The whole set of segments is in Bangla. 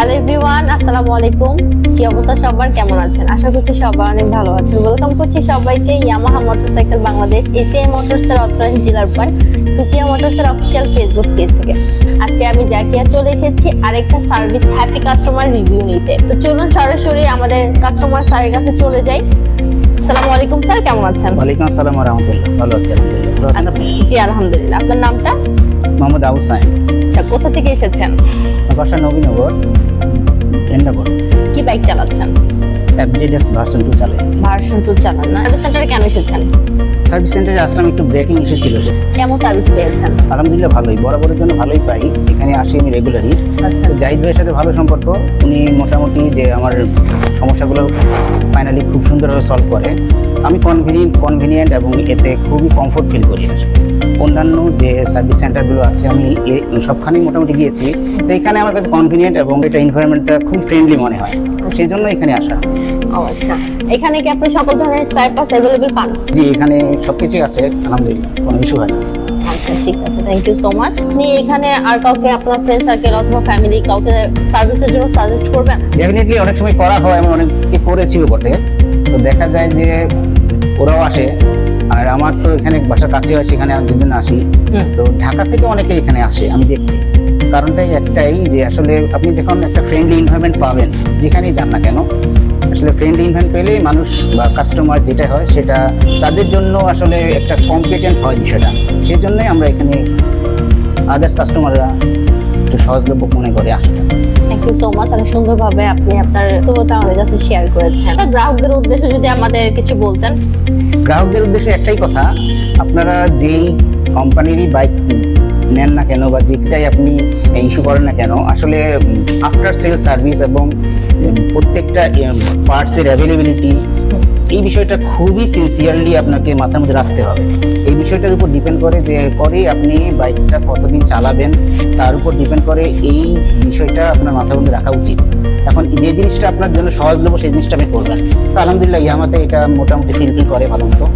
হ্যালো এভরিওয়ান, আসসালামু আলাইকুম। কি অবস্থা সবার, কেমন আছেন? আশা করছি সবাই অনেক ভালো আছেন। ওয়েলকাম করছি সবাইকে ইয়ামাহা মোটরসাইকেল বাংলাদেশ এসিআই মোটরসের অথরাইজ ডিলার পয়েন্ট সুফিয়া মোটরসের অফিসিয়াল ফেসবুক পেজ থেকে। আজকে আমি জাকিয়া চলে এসেছি আরেকটা সার্ভিস হ্যাপি কাস্টমার রিভিউ নিতে। তো চলুন সরাসরি আমাদের কাস্টমার স্যারের কাছে চলে যাই। আসসালামু আলাইকুম স্যার, কেমন আছেন? ওয়ালাইকুম আসসালাম ওয়া রাহমাতুল্লাহ। ভালো আছি আলহামদুলিল্লাহ। ভালো আছেন আপনি? জি আলহামদুলিল্লাহ। আপনার নামটা? মোহাম্মদ আবু সাইন। আচ্ছা, কোথা থেকে এসেছেন? বাসা নবীনগর, এন্ডাবর। কি বাইক চালাচ্ছেন? FZS ভার্সন 2 চালাই। ভার্সন 2 চালান না? সার্ভিস সেন্টারে কেন এসেছেন? সার্ভিস সেন্টারে আসলাম, একটু ব্রেকিং ইস্যু ছিল সে। কেমন সার্ভিস পেয়েছেন? আলহামদুলিল্লাহ ভালোই, বরাবরের জন্য ভালোই পাই। এখানে আসি আমি রেগুলারই। আচ্ছা, তো জাহিদ ভাইয়ের সাথে ভালো সম্পর্ক। উনি মোটামুটি যে আমার সমস্যাগুলো ফাইনালি খুব সুন্দরভাবে সলভ করে। আমি কনভিনিয়েন্ট এবং এতে খুবই কমফোর্ট ফিল করি। অন্যান্য যে সার্ভিস সেন্টারগুলো আছে আমি সবখানেই মোটামুটি গিয়েছি, তো এখানে আমার কাছে কনভিনিয়েন্ট এবং এটা এনভায়রনমেন্টটা খুব ফ্রেন্ডলি মনে হয়, সেই জন্য এখানে আসা। ও আচ্ছা, এখানে কি আপনি সকল ধরনের স্পেয়ার পার্টস অ্যাভেলেবল পান? জি, এখানে সবকিছুই আছে আলহামদুলিল্লাহ, কোনো ইস্যু হয় না। আচ্ছা ঠিক আছে, থ্যাংক ইউ সো মাচ। আপনি এখানে আর কাউকে আপনার ফ্রেন্ড সার্কেল অথবা ফ্যামিলি কাউকে সার্ভিসের জন্য সাজেস্ট করবেন? ডেফিনেটলি অনেক সময় করা হয়, আমি অনেককে করেছিও বটে। তো দেখা যায় যে ওরাও আসে, আর আমার তো এখানে বাসার কাছে হয়, সেখানে আমি যেদিন আসি। তো ঢাকা থেকে অনেকে এখানে আসে, আমি দেখছি। কারণটাই একটাই যে আসলে আপনি যখন একটা ফ্রেন্ডলি এনভায়রনমেন্ট পাবেন যেখানেই যান না কেন, আসলে ফ্রেন্ডলি এনভায়রনমেন্ট পেলেই মানুষ বা কাস্টমার যেটা হয় সেটা তাদের জন্য আসলে একটা কম্পিটেন্ট হয় বিষয়টা। সেই জন্যই আমরা এখানে আদার্স কাস্টমাররা একটু সহজলভ্য মনে করে আসে। থ্যাংক ইউ সো মাচ, অনেক সুন্দরভাবে আপনি আপনার তথ্যটা আমাদের কাছে শেয়ার করেছেন। তো গ্রাহকদের উদ্দেশ্যে যদি আমাদের কিছু বলতেন। গ্রাহকদের উদ্দেশ্যে একটাই কথা, আপনারা যেই কোম্পানিরই বাইক নেন না কেন বা যেটাই আপনি ইস্যু করেন না কেন, আসলে আফটার সেল সার্ভিস এবং প্রত্যেকটা পার্টসের অ্যাভেলেবিলিটি, এই বিষয়টা খুবই সিনসিয়ারলি আপনাকে মাথার মধ্যে রাখতে হবে। এই বিষয়টার উপর ডিপেন্ড করে যে আপনি বাইকটা কতদিন চালাবেন, তার উপর ডিপেন্ড করে এই বিষয়টা আপনার মাথার মধ্যে রাখা উচিত। এখন যে জিনিসটা আপনার জন্য সহজলভ্য সেই জিনিসটা আপনি করবেন। তো আলহামদুলিল্লাহ ইয়ামাতে এটা মোটামুটি ফিল করে ভালো মতো।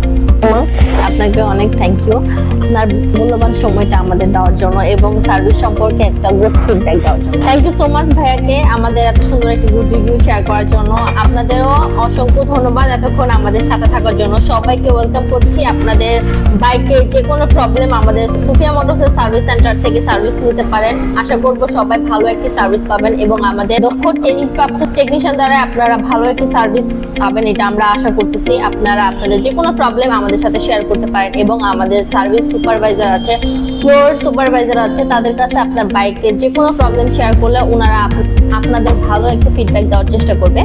আপনাকে অনেক থ্যাংক ইউ আপনার মূল্যবান সময়টা আমাদের দেওয়ার জন্য এবং সার্ভিস সম্পর্কে একটা গুড ফিডব্যাক দেওয়ার জন্য। থ্যাংক ইউ সো মাচ ভাইয়াকে আমাদের এত সুন্দর একটা গুড রিভিউ শেয়ার করার জন্য। আপনাদেরও অসংখ্য ধন্যবাদ এতক্ষণ আমাদের সাথে থাকার জন্য। সবাইকে ওয়েলকাম করছি। আপনাদের বাইকে যে কোনো প্রবলেম আমাদের সুফিয়া মোটরসের সার্ভিস সেন্টার থেকে সার্ভিস নিতে পারেন। আশা করব সবাই ভালো একটি সার্ভিস পাবেন এবং আমাদের দক্ষ ট্রেনিং প্রাপ্ত টেকনিশিয়ান দ্বারা আপনারা ভালো একটি সার্ভিস পাবেন, এটা আমরা আশা করতেছি। আপনারা আপনাদের যে কোনো প্রবলেম আমাদের সাথে শেয়ার করতে পারেন এবং আমাদের সার্ভিস সুপারভাইজার আছে, ফ্লোর সুপারভাইজার আছে, তাদের কাছে আপনার বাইকের যে কোনো প্রবলেম শেয়ার করলে ওনারা আপনাদের ভালো একটা ফিডব্যাক দেওয়ার চেষ্টা করবে।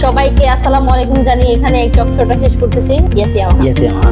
সবাইকে আসসালামু আলাইকুম জানিয়ে এখানে এই টক শোটা শেষ করতেছি। Yes Yamaha.